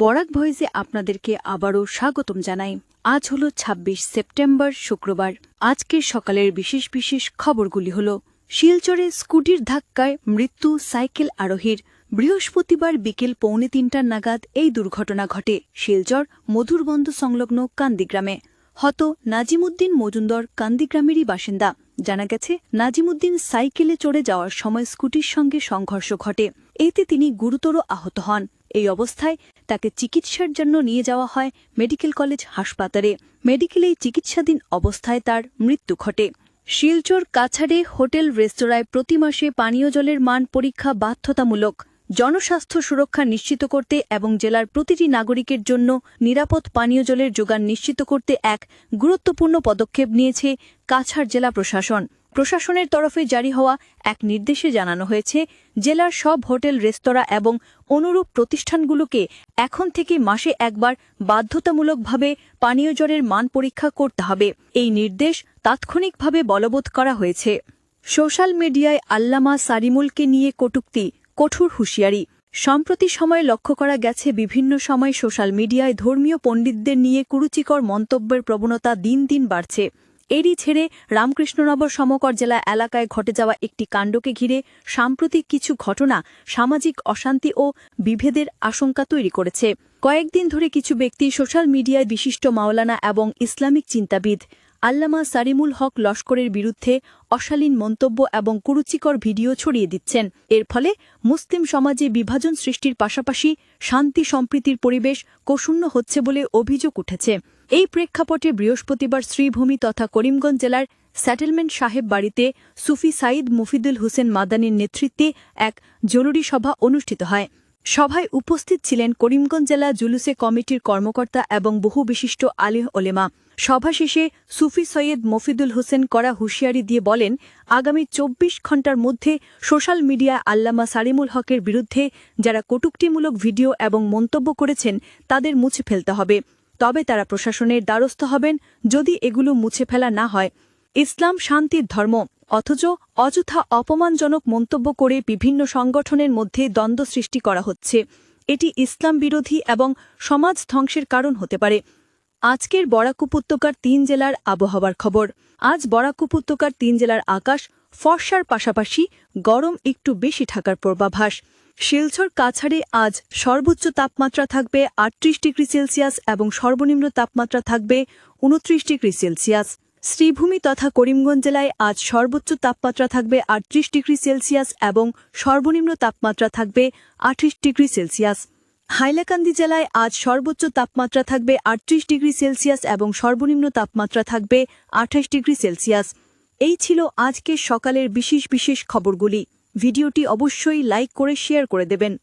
বরাক ভয়েসে আপনাদেরকে আবারও স্বাগতম জানাই। আজ হলো ২৬ সেপ্টেম্বর শুক্রবার। আজকের সকালের বিশেষ বিশেষ খবরগুলি হল: শিলচরে স্কুটির ধাক্কায় মৃত্যু সাইকেল আরোহীর। বৃহস্পতিবার বিকেল ৩:৩০ নাগাদ এই দুর্ঘটনা ঘটে শিলচর মধুরবন্ধ সংলগ্ন কান্দিগ্রামে। হত নাজিমুদ্দিন মজুমদার কান্দিগ্রামেরই বাসিন্দা। জানা গেছে, নাজিমুদ্দিন সাইকেলে চড়ে যাওয়ার সময় স্কুটির সঙ্গে সংঘর্ষ ঘটে। এতে তিনি গুরুতর আহত হন। এই অবস্থায় তাকে চিকিৎসার জন্য নিয়ে যাওয়া হয় মেডিকেল কলেজ হাসপাতালে। মেডিকেলেই চিকিৎসাধীন অবস্থায় তার মৃত্যু ঘটে। শিলচর কাছাড়ে হোটেল রেস্তোরাঁয় প্রতি মাসে পানীয় জলের মান পরীক্ষা বাধ্যতামূলক। জনস্বাস্থ্য সুরক্ষা নিশ্চিত করতে এবং জেলার প্রতিটি নাগরিকের জন্য নিরাপদ পানীয় জলের যোগান নিশ্চিত করতে এক গুরুত্বপূর্ণ পদক্ষেপ নিয়েছে কাছাড় জেলা প্রশাসন। প্রশাসনের তরফে জারি হওয়া এক নির্দেশে জানানো হয়েছে, জেলার সব হোটেল রেস্তোরাঁ এবং অনুরূপ প্রতিষ্ঠানগুলোকে এখন থেকে মাসে একবার বাধ্যতামূলকভাবে পানীয় জলের মান পরীক্ষা করতে হবে। এই নির্দেশ তাৎক্ষণিকভাবে বলবৎ করা হয়েছে। সোশ্যাল মিডিয়ায় আল্লামা সারিমুলকে নিয়ে কটূক্তি, কঠোর হুঁশিয়ারি। সম্প্রতি সময়ে লক্ষ্য করা গেছে, বিভিন্ন সময় সোশ্যাল মিডিয়ায় ধর্মীয় পণ্ডিতদের নিয়ে কুরুচিকর মন্তব্যের প্রবণতা দিন দিন বাড়ছে। এরই ছেড়ে রামকৃষ্ণনগর সমকর জেলা এলাকায় ঘটে যাওয়া একটি কাণ্ডকে ঘিরে সাম্প্রতিক কিছু ঘটনা সামাজিক অশান্তি ও বিভেদের আশঙ্কা তৈরি করেছে। কয়েকদিন ধরে কিছু ব্যক্তি সোশ্যাল মিডিয়ায় বিশিষ্ট মাওলানা এবং ইসলামিক চিন্তাবিদ আল্লামা সারিমুল হক লস্করের বিরুদ্ধে অশালীন মন্তব্য এবং কুরুচিকর ভিডিও ছড়িয়ে দিচ্ছেন। এর ফলে মুসলিম সমাজে বিভাজন সৃষ্টির পাশাপাশি শান্তি সম্প্রীতির পরিবেশ ক্ষুণ্ণ হচ্ছে বলে অভিযোগ উঠেছে। এই প্রেক্ষাপটে বৃহস্পতিবার শ্রীভূমি তথা করিমগঞ্জ জেলার সেটেলমেন্ট সাহেব বাড়িতে সুফি সাইদ মুফিদুল হোসেন মাদানির নেতৃত্বে এক জরুরি সভা অনুষ্ঠিত হয়। সভায় উপস্থিত ছিলেন করিমগঞ্জ জেলা জুলুসে কমিটির কর্মকর্তা এবং বহু বিশিষ্ট আলেম ওলেমা। সভা শেষে সুফি সৈয়দ মফিদুল হোসেন কড়া হুঁশিয়ারি দিয়ে বলেন, আগামী ২৪ ঘণ্টার মধ্যে সোশ্যাল মিডিয়ায় আল্লামা সারিমুল হকের বিরুদ্ধে যারা কটূক্তিমূলক ভিডিও এবং মন্তব্য করেছেন তাদের মুছে ফেলতে হবে। তবে তারা প্রশাসনের দ্বারস্থ হবেন যদি এগুলো মুছে ফেলা না হয়। ইসলাম শান্তির ধর্ম, অথচ অযথা অপমানজনক মন্তব্য করে বিভিন্ন সংগঠনের মধ্যে দ্বন্দ্ব সৃষ্টি করা হচ্ছে। এটি ইসলাম বিরোধী এবং সমাজ ধ্বংসের কারণ হতে পারে। আজকের বরাক উপত্যকার ৩ জেলার আবহাওয়ার খবর। আজ বরাক উপত্যকার ৩ জেলার আকাশ ফর্সার পাশাপাশি গরম একটু বেশি থাকার পূর্বাভাস। শিলচর কাছাড়ে আজ সর্বোচ্চ তাপমাত্রা থাকবে ৩৮ ডিগ্রি সেলসিয়াস এবং সর্বনিম্ন তাপমাত্রা থাকবে ২৯ ডিগ্রি সেলসিয়াস। শ্রীভূমি তথা করিমগঞ্জ জেলায় আজ সর্বোচ্চ তাপমাত্রা থাকবে ৩৮ ডিগ্রি সেলসিয়াস এবং সর্বনিম্ন তাপমাত্রা থাকবে ২৮ ডিগ্রি সেলসিয়াস। হাইলাকান্দি জেলায় আজ সর্বোচ্চ তাপমাত্রা থাকবে ৩৮ ডিগ্রি সেলসিয়াস এবং সর্বনিম্ন তাপমাত্রা থাকবে ২৮ ডিগ্রি সেলসিয়াস। এই ছিল আজকের সকালের বিশেষ বিশেষ খবরগুলি। ভিডিওটি অবশ্যই লাইক করে শেয়ার করে দেবেন।